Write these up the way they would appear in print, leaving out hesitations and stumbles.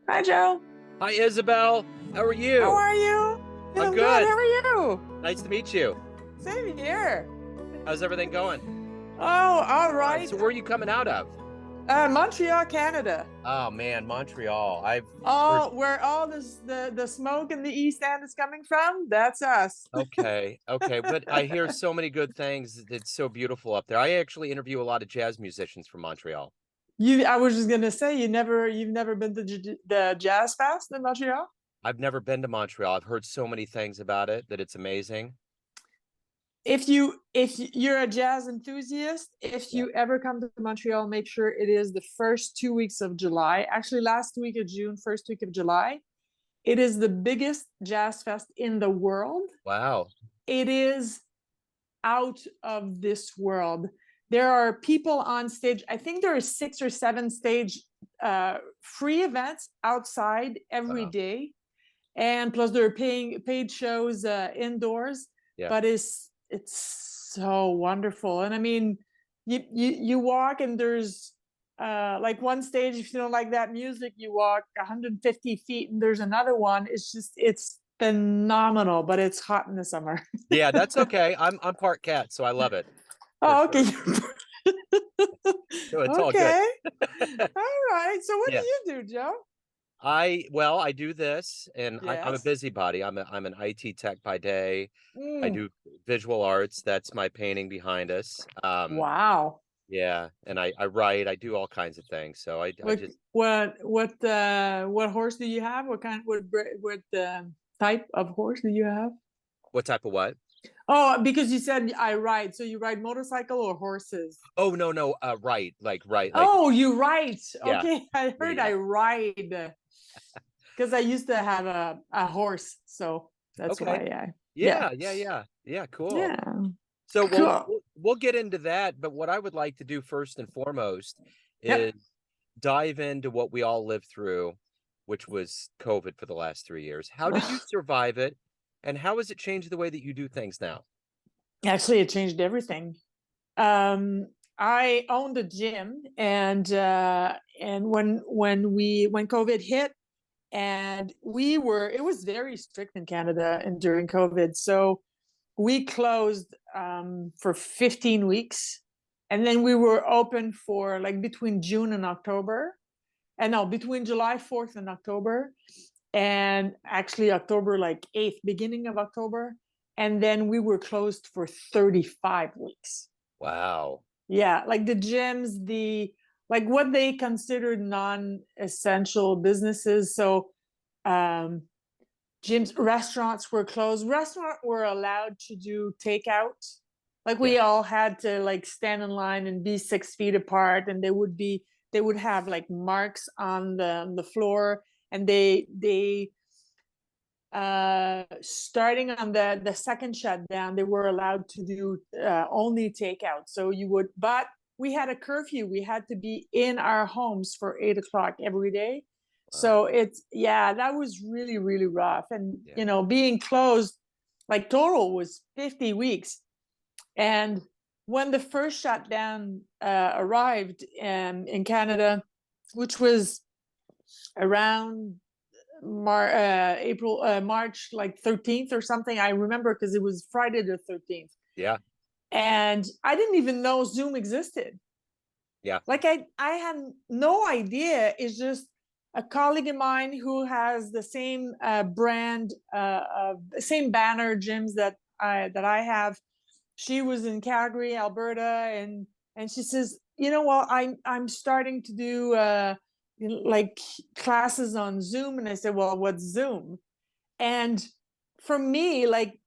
Hi, Joe. Hi, Isabel. How are How you? are you? I'm I'm good. good. How are you? Nice to meet you. Same here. How's everything going? Oh, all All right. right. So, where are you coming out of? Montreal, Canada. Oh man, Montreal. I've heard. Oh, where all this the smoke in the East End is coming from? That's us. Okay, okay, but I hear so many good things. It's so beautiful up there. I actually interview a lot of jazz musicians from Montreal. I was just gonna say you've never been to the Jazz Fest in Montreal? I've never been to Montreal. I've heard so many things about it that it's amazing. If you're a jazz enthusiast, if Yeah. you ever come to Montreal, make sure it is the first 2 weeks of July. Actually, last week of June, first week of July. It is the biggest jazz fest in the world. Wow. It is out of this world. There are people on stage. I think there are 6 or 7 stage free events outside every Wow. day, and plus there are paid shows indoors. Yeah. But it's so wonderful. And I mean, you walk and there's like one stage, if you don't like that music, you walk 150 feet and there's another one. It's phenomenal, but it's hot in the summer. Yeah, that's okay. I'm part cat, so I love it for Oh, okay. sure. So it's all good. Okay. All right. So what do Yeah. you do, Joe? I do this, and I'm a Yes. busybody. I'm an IT tech by day. I Mm. do visual arts. That's my painting behind us. Wow. Yeah, and I write. I do all kinds of things. So I What just what horse do you have? What type of horse do you have? what type of what? Oh, because you said I ride. So you ride motorcycle or horses? Oh no no right like Oh, you ride. yeah Okay, I yeah heard yeah I ride because I used to have a horse, so that's why okay I yeah. yeah cool. Yeah. So Cool. we'll get into that. But what I would like to do first and foremost is Yep. dive into what we all lived through, which was COVID for the last 3 years. How did you survive it? And how has it changed the way that you do things now? Actually, it changed everything. I owned a gym, and when COVID hit, and it was very strict in Canada and during COVID, so we closed for 15 weeks, and then we were open for like between June and October, and no, between July 4th and October, and actually October like 8th, beginning of October, and then we were closed for 35 weeks. Wow. Yeah, like the gyms, the like what they considered non-essential businesses. So um gyms, restaurants were closed. Restaurants were allowed to do takeout. Like Yeah. we all had to like stand in line and be 6 feet apart, and they would have like marks on the floor, and they starting on the second shutdown, they were allowed to do only takeout. So you would, but we had a curfew. We had to be in our homes for 8 o'clock every day. Wow. So yeah, that was really, really rough. And, Yeah. being closed, like total was 50 weeks. And when the first shutdown arrived in Canada, which was around March like 13th or something. I remember because it was Friday the 13th. Yeah. And I didn't even know Zoom existed. Yeah. Like I had no idea. It's just a colleague of mine who has the same brand, same banner gyms that I have. She was in Calgary, Alberta, and she says, well, I'm starting to do like classes on Zoom, and I said, well, what's Zoom? And for me, like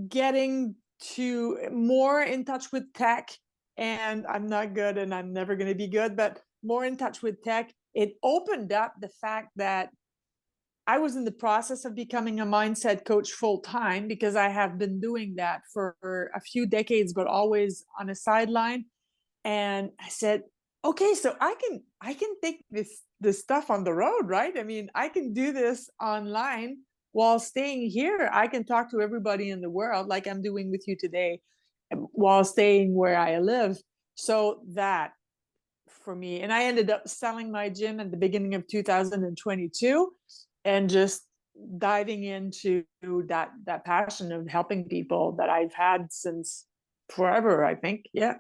getting to more in touch with tech, and I'm not good and I'm never going to be good, but more in touch with tech, it opened up the fact that I was in the process of becoming a mindset coach full time because I have been doing that for a few decades, but always on a sideline. And I said, okay, so I can take this stuff on the road, right? I mean, I can do this online while staying here. I can talk to everybody in the world like I'm doing with you today while staying where I live. So that for me. And I ended up selling my gym at the beginning of 2022 and just diving into that passion of helping people that I've had since forever, I think. Yeah.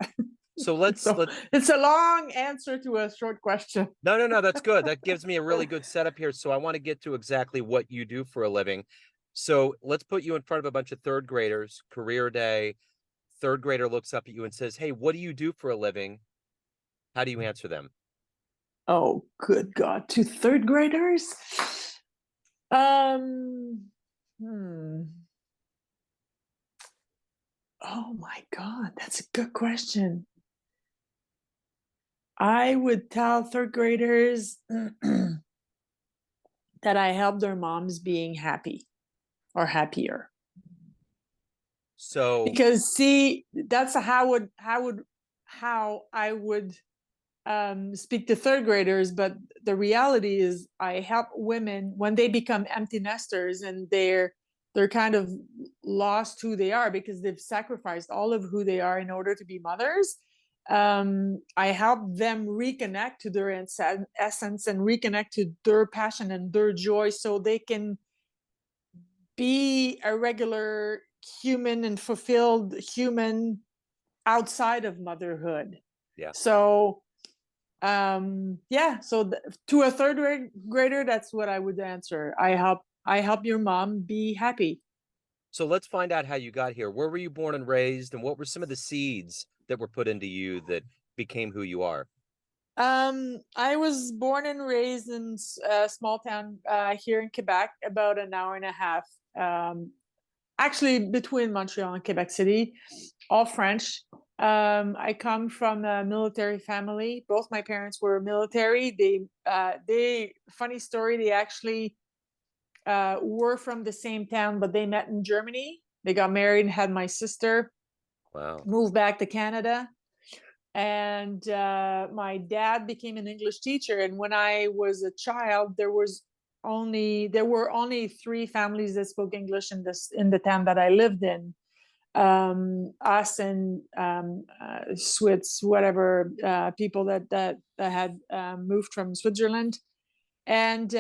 So let's So it's a long answer to a short question. no, that's good. That gives me a really good setup here. So I want to get to exactly what you do for a living. So let's put you in front of a bunch of third graders, career day. Third grader looks up at you and says, "Hey, what do you do for a living?" How do you answer them? Oh, good God. To third graders? Um, hmm. Oh my God, that's a good question. I would tell third graders that I help their moms being happy or happier. So, Because see, that's how I would speak to third graders, but the reality is I help women when they become empty nesters and they're kind of lost who they are because they've sacrificed all of who they are in order to be mothers. I help them reconnect to their essence and reconnect to their passion and their joy so they can be a regular human and fulfilled human outside of motherhood. yeah. So yeah, so to a third grader, that's what I would answer. I help your mom be happy. So let's find out how you got here. Where were you born and raised, and what were some of the seeds that were put into you that became who you are? I was born and raised in a small town here in Quebec, about an hour and a half, actually between Montreal and Quebec City, all French. I come from a military family. Both my parents were military. They funny story. They actually were from the same town, but they met in Germany. They got married and had my sister, Wow. moved back to Canada. And my dad became an English teacher. And when I was a child, there were only three families that spoke English in the town that I lived in. Us and Swiss, whatever people that had moved from Switzerland. And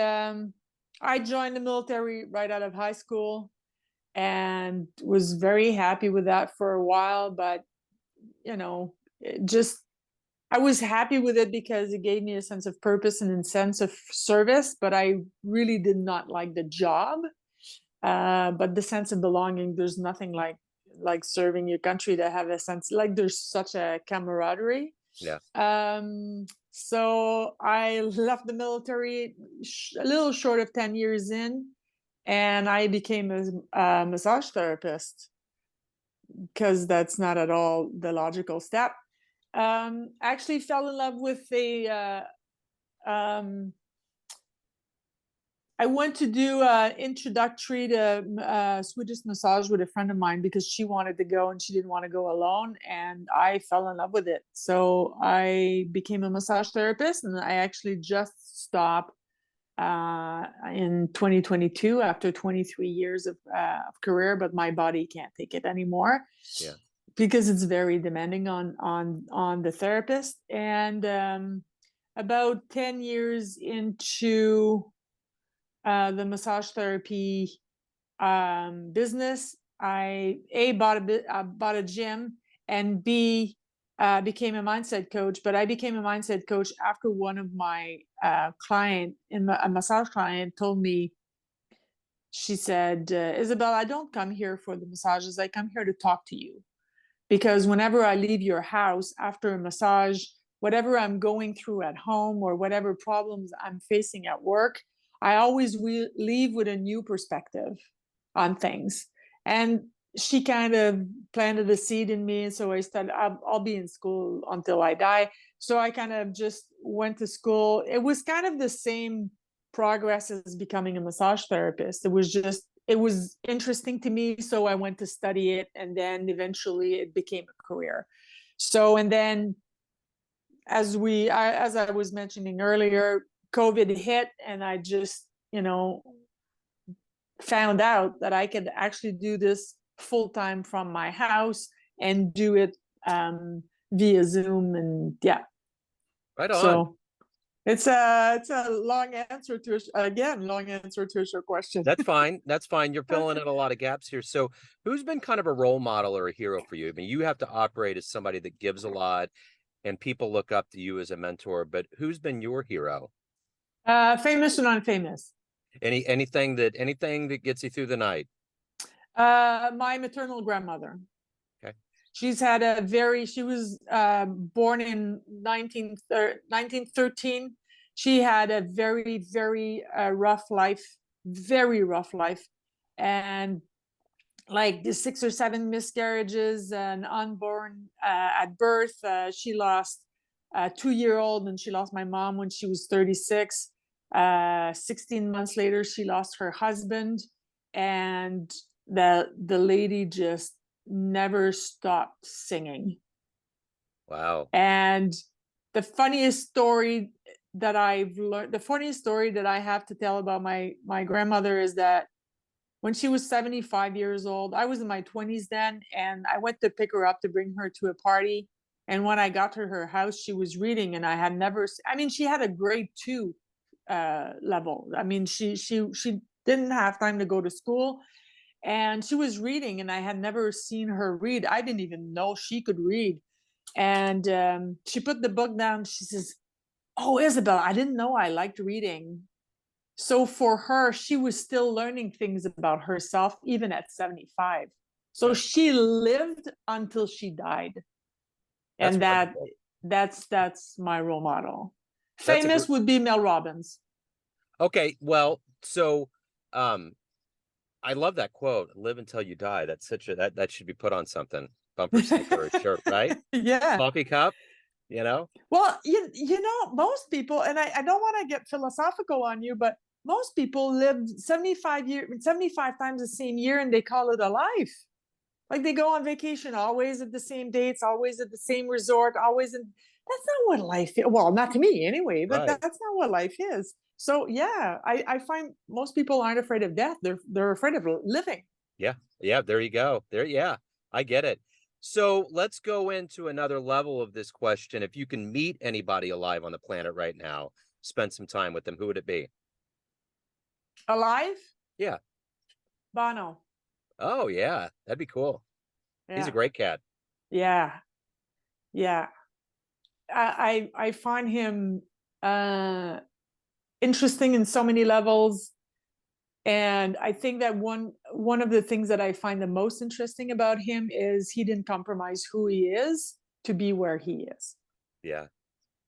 I joined the military right out of high school and was very happy with that for a while. But, just I was happy with it because it gave me a sense of purpose and a sense of service, but I really did not like the job. But the sense of belonging, there's nothing like serving your country to have a sense like there's such a camaraderie. Yeah. So I left the military a little short of 10 years in, and I became a massage therapist because that's not at all the logical step. Actually fell in love with I went to do introductory to Swedish massage with a friend of mine because she wanted to go and she didn't want to go alone, and I fell in love with it. So I became a massage therapist, and I actually just stopped in 2022 after 23 years of career, but my body can't take it anymore. Yeah. Because it's very demanding on the therapist. And about 10 years into the massage therapy business, I bought a gym, and B became a mindset coach. But I became a mindset coach after one of my a massage client told me, she said, Isabelle, I don't come here for the massages. I come here to talk to you. Because whenever I leave your house after a massage, whatever I'm going through at home or whatever problems I'm facing at work, I always leave with a new perspective on things. And she kind of planted a seed in me. So I started, I'll be in school until I die. So I kind of just went to school. It was kind of the same progress as becoming a massage therapist. It was interesting to me, so I went to study it, and then eventually it became a career. So, and then as I was mentioning earlier, COVID hit, and I just found out that I could actually do this full time from my house and do it via Zoom, and yeah. Right on. So it's a long answer to long answer to a short question. That's fine. That's fine. You're filling in a lot of gaps here. So, who's been kind of a role model or a hero for you? I mean, you have to operate as somebody that gives a lot and people look up to you as a mentor, but who's been your hero? Famous and unfamous. Anything that gets you through the night? My maternal grandmother. Okay. She was born in 1913. She had a very, very rough life, very rough life. And like the 6 or 7 miscarriages and unborn at birth. She lost a 2-year-old, and she lost my mom when she was 36. 16 months later, she lost her husband, and the lady just never stopped singing. Wow. And the funniest story the funniest story that I have to tell about my grandmother is that when she was 75 years old, I was in my 20s then, and I went to pick her up to bring her to a party. And when I got to her house, she was reading, and I had never. I mean, she had a grade 2 level. I mean, she didn't have time to go to school, and she was reading, and I had never seen her read. I didn't even know she could read. And she put the book down. She says, "Oh, Isabelle, I didn't know I liked reading." So for her, she was still learning things about herself, even at 75. So Okay. she lived until she died. That's And wonderful. that's my role model. That's a Famous would be Mel Robbins. okay. Well, so um I love that quote, live until you die. That's such a that should be put on something, bumper sticker or shirt, right? Yeah. Coffee cup, you know? Well, you know, most people, and I don't want to get philosophical on you, but most people live 75 times the same year, and they call it a life. Like they go on vacation always at the same dates, always at the same resort, always in. That's not what life is. Well, not to me anyway, but Right. that's not what life is. So yeah, I find most people aren't afraid of death. They're afraid of living. Yeah. Yeah, there you go. There, yeah, I get it. So let's go into another level of this question. If you can meet anybody alive on the planet right now, spend some time with them, who would it be? Alive, Yeah. Bono. Oh, yeah. That'd be cool. He's a Yeah, great cat. yeah, yeah. I find him uh interesting in so many levels. And I think that one of the things that I find the most interesting about him is he didn't compromise who he is to be where he is. Yeah,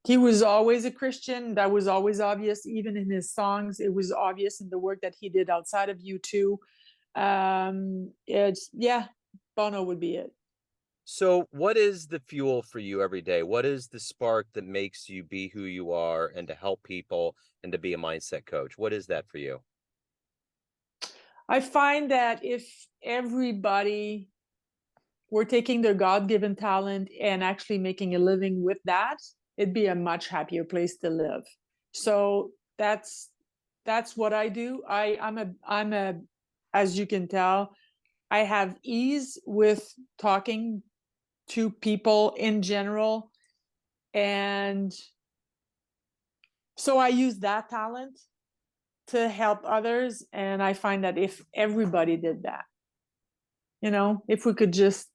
He was always a Christian. That was always obvious, even in his songs. It was obvious in the work that he did outside of U2. It's yeah, Bono would be it. so what is the fuel for you every day? What is the spark that makes you be who you are and to help people and to be a mindset coach? What is that for you? I find that if everybody were taking their God-given talent and actually making a living with that, it'd be a much happier place to live. So that's what I do. I'm a as you can tell, I have ease with talking to people in general. And so I use that talent to help others. And I find that if everybody did that, if we could just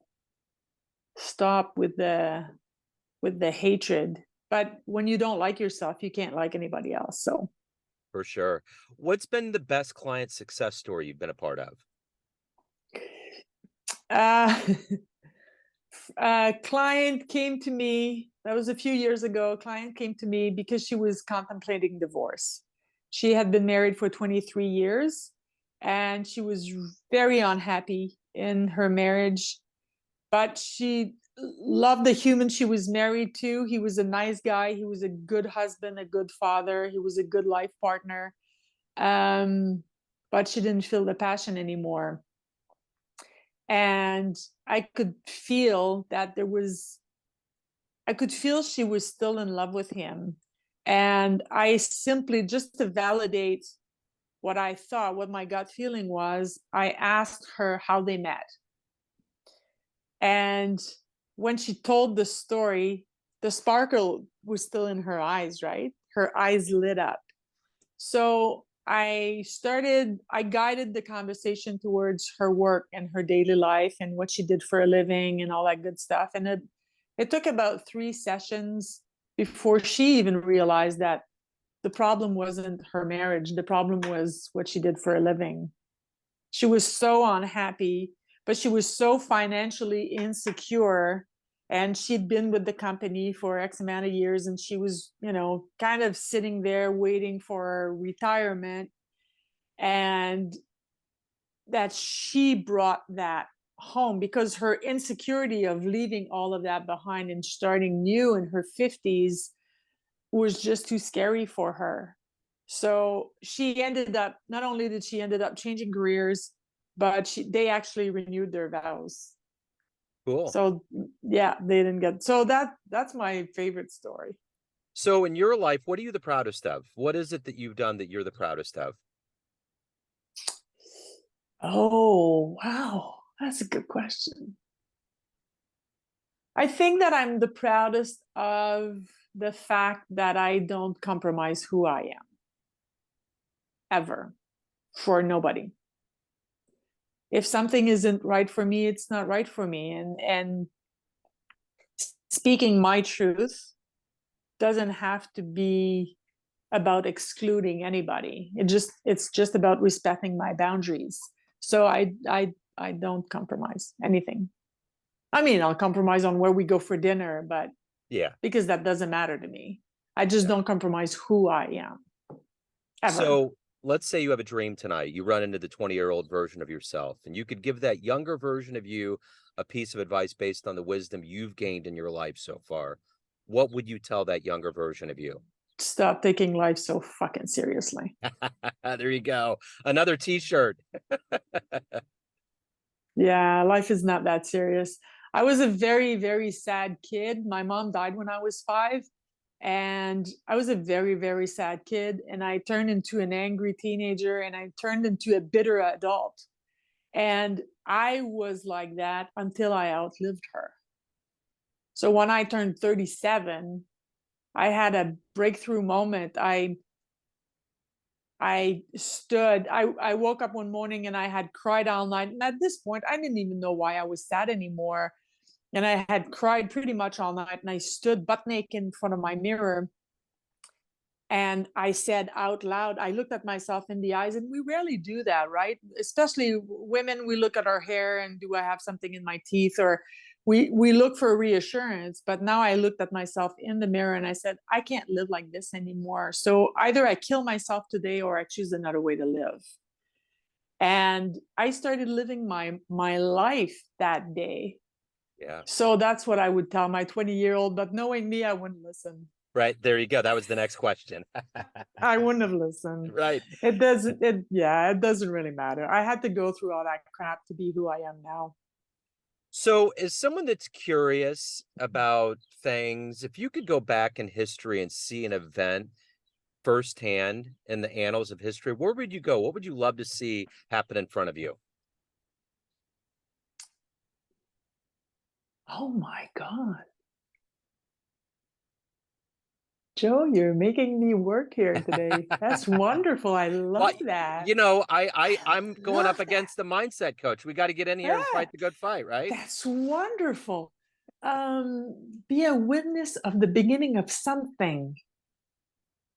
stop with the hatred. But when you don't like yourself, you can't like anybody else. So For sure. What's been the best client success story you've been a part of? uh a client came to me, that was a few years ago. A client came to me because she was contemplating divorce. She had been married for 23 years, and she was very unhappy in her marriage, but she loved the human she was married to. He was a nice guy. He was a good husband, a good father. He was a good life partner. Um, but she didn't feel the passion anymore. And I could feel she was still in love with him. And I simply, just to validate what I thought, what my gut feeling was, I asked her how they met. And when she told the story, the sparkle was still in her eyes, right? Her eyes lit up. So I guided the conversation towards her work and her daily life and what she did for a living and all that good stuff. And it took about 3 sessions before she even realized that the problem wasn't her marriage. The problem was what she did for a living. She was so unhappy, but she was so financially insecure. And she'd been with the company for X amount of years, and she was, kind of sitting there waiting for retirement. And that she brought that home because her insecurity of leaving all of that behind and starting new in her 50s was just too scary for her. So she ended up, not only did she ended up changing careers, but they actually renewed their vows. Cool. So yeah, they didn't get, so that's my favorite story. So in your life, what are you the proudest of? What is it that you've done that you're the proudest of? Oh, wow. That's a good question. I think that I'm the proudest of the fact that I don't compromise who I am ever for nobody. If something isn't right for me, it's not right for me. And speaking my truth doesn't have to be about excluding anybody. It's just about respecting my boundaries. So I don't compromise anything. I mean, I'll compromise on where we go for dinner, but Yeah. because that doesn't matter to me. I just Yeah. don't compromise who I am ever. So let's say you have a dream tonight. You run into the 20-year-old version of yourself, and you could give that younger version of you a piece of advice based on the wisdom you've gained in your life so far. What would you tell that younger version of you? Stop taking life so fucking seriously. There you go. Another t-shirt. Yeah, life is not that serious. I was a very, very sad kid. My mom died when I was 5, and I was a very, very sad kid. And I turned into an angry teenager, and I turned into a bitter adult. And I was like that until I outlived her. So when I turned 37, I had a breakthrough moment. I woke up one morning and I had cried all night. And at this point, I didn't even know why I was sad anymore. And I had cried pretty much all night. And I stood butt naked in front of my mirror. And I said out loud, I looked at myself in the eyes, and we rarely do that, right? Especially women, we look at our hair and do I have something in my teeth, or we look for reassurance. But now I looked at myself in the mirror and I said, I can't live like this anymore. So either I kill myself today or I choose another way to live. And I started living my life that day. Yeah. So that's what I would tell my 20-year-old, but knowing me, I wouldn't listen. Right. There you go. That was the next question. I wouldn't have listened. Right. It doesn't really matter. I had to go through all that crap to be who I am now. So, as someone that's curious about things, if you could go back in history and see an event firsthand in the annals of history, where would you go? What would you love to see happen in front of you? Oh my God. Joe, you're making me work here today. That's wonderful. I Well, love that. I'm I going up love that. against the mindset coach. We got to get in here and Yeah, fight the good fight, right? that's wonderful. Be a witness of the beginning of something.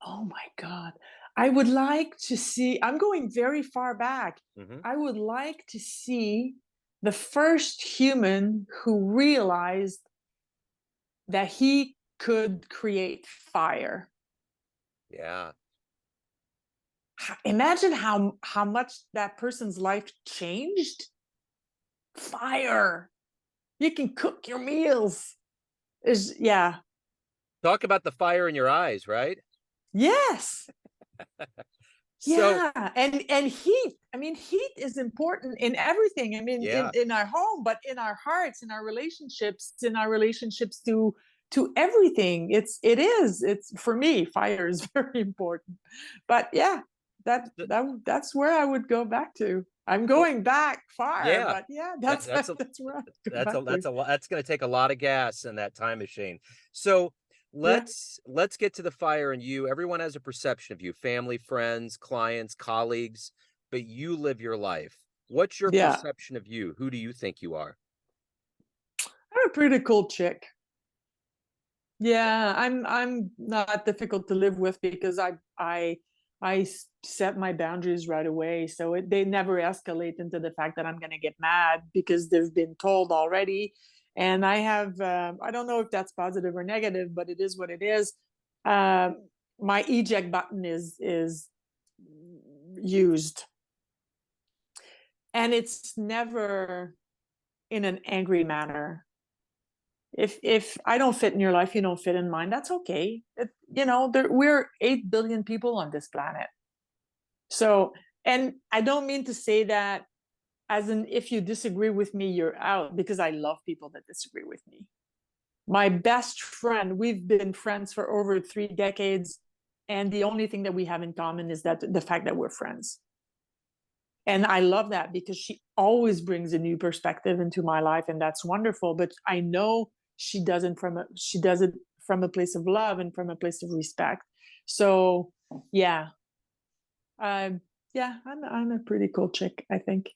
Oh my God. I would like to see, I'm going very far back. Hmm. I would like to see the first human who realized that he could create fire. Yeah. Imagine how much that person's life changed. Fire. You can cook your meals. Is yeah. Talk about the fire in your eyes, right? Yes. So, Yeah, and heat. I mean, heat is important in everything. I mean, yeah. in our home, but in our hearts, in our relationships to everything. It's for me, fire is very important. But yeah, that's where I would go back to. I'm Well, going back far, yeah. but yeah, That, that's that's a that's where I would go that's a back to. that's a lot. That's going to take a lot of gas in that time machine. So, Yeah. let's get to the fire and you. Everyone has a perception of you, family, friends, clients, colleagues, but you live your life. What's your Yeah. perception of you? Who do you think you are? I'm a pretty cool chick. Yeah, I'm not difficult to live with because set my boundaries right away, so they never escalate into the fact that I'm gonna get mad because they've been told already. And I have I don't know if that's positive or negative, but it is what it is. My eject button is used, and it's never in an angry manner. If I don't fit in your life, you don't fit in mine. That's okay. We're 8 billion people on this planet. So, and I don't mean to say that as in if you disagree with me, you're out, because I love people that disagree with me. My best friend, we've been friends for over 3 decades, and the only thing that we have in common is that the fact that we're friends. And I love that because she always brings a new perspective into my life, and that's wonderful. But I know she does it from a place of love and from a place of respect. So yeah, yeah, I'm a pretty cool chick, I think.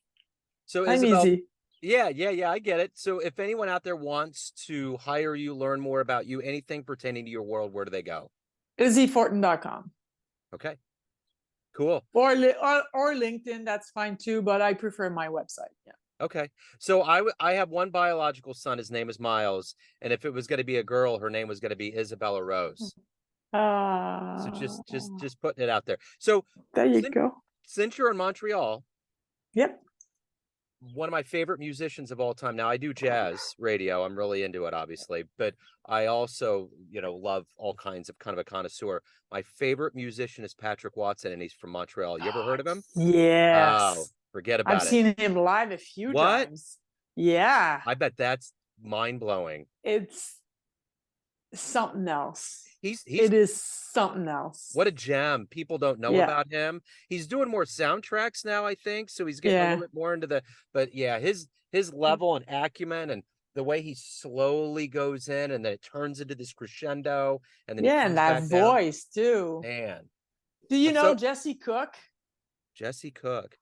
So I'm Isabelle, easy. yeah, I get it. So if anyone out there wants to hire you, learn more about you, anything pertaining to your world, where do they go? IsabelleFortin.com. Okay, cool. Or LinkedIn, that's fine too, but I prefer my website. Yeah. Okay. So I have one biological son. His name is Miles, and if it was going to be a girl, her name was going to be Isabella Rose. So Uh, just putting it out there. So there you since, go. since you're in Montreal, Yep. one of my favorite musicians of all time. Now I do jazz radio. I'm really into it, obviously, but I also, love all kinds of kind of a connoisseur. My favorite musician is Patrick Watson, and he's from Montreal. You ever heard of him? Oh, Yes. forget I've about it. seen him live a few What? times. Yeah. I bet that's mind blowing. It's something else. He's It is something else. What a gem. People don't know Yeah. about him. He's doing more soundtracks now, I think. So he's getting a little Yeah. bit more into but yeah, his level and acumen and the way he slowly goes in and then it turns into this crescendo and then he Yeah, and comes that back down. voice too. Man, Do you I'm know so Jesse Cook? Jesse Cook.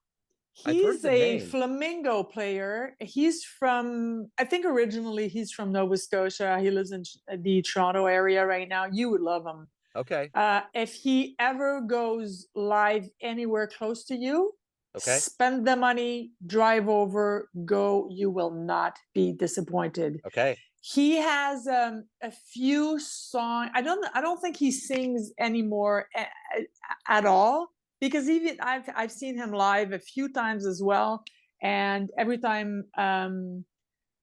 I've heard He's the a name. flamenco player. He's from, I think originally he's from Nova Scotia. He lives in the Toronto area right now. You would love him. Okay. If he ever goes live anywhere close to you, Okay. spend the money, drive over, go. You will not be disappointed. Okay. He has a few songs. I don't think he sings anymore at all, because even I've seen him live a few times as well, and every time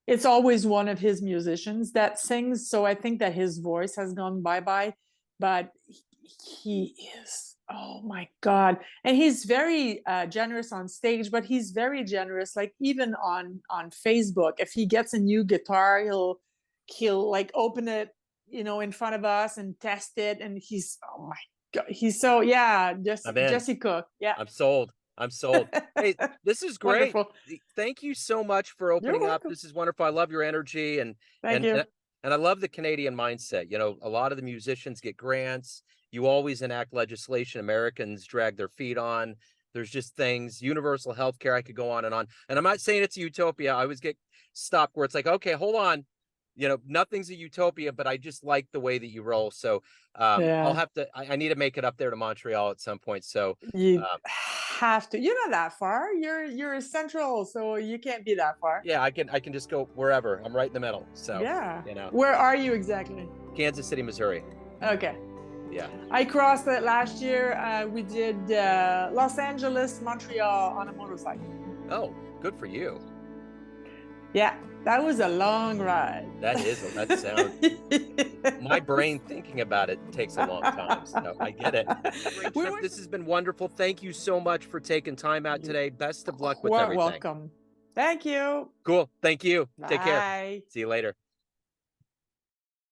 it's always one of his musicians that sings. So I think that his voice has gone bye-bye, but he is, oh my God. And he's very generous on stage, but he's very generous, like even on Facebook. If he gets a new guitar, he'll like open it, in front of us and test it. And he's, oh my God, he's so, yeah, just I'm in. Jesse Cook. Yeah. I'm sold. I'm sold. Hey, this is great. Wonderful. Thank you so much for You're opening up. welcome. This is wonderful. I love your energy Thank and you. and and I love the Canadian mindset. A lot of the musicians get grants. You always enact legislation Americans drag their feet on. There's just things, universal health care. I could go on. And I'm not saying it's a utopia. I always get stopped where it's like, okay, hold on. Nothing's a utopia, but I just like the way that you roll. So I'll Yeah. have to, I need to make it up there to Montreal at some point. So You um, have to. You're not that far. You're central, so you can't be that far. yeah, I can just go wherever. I'm right in the middle. So, Yeah. Where are you exactly? Kansas City, Missouri. Okay. Yeah. I crossed it last year. We did Los Angeles, Montreal on a motorcycle. Oh, good for you. Yeah, that was a long ride. That sounds, my brain thinking about it takes a long time. So I get it. Great trip. This has been wonderful. Thank you so much for taking time out today. Best of luck with everything. Welcome. Thank you. Cool. Thank you. Bye. Take care. See you later.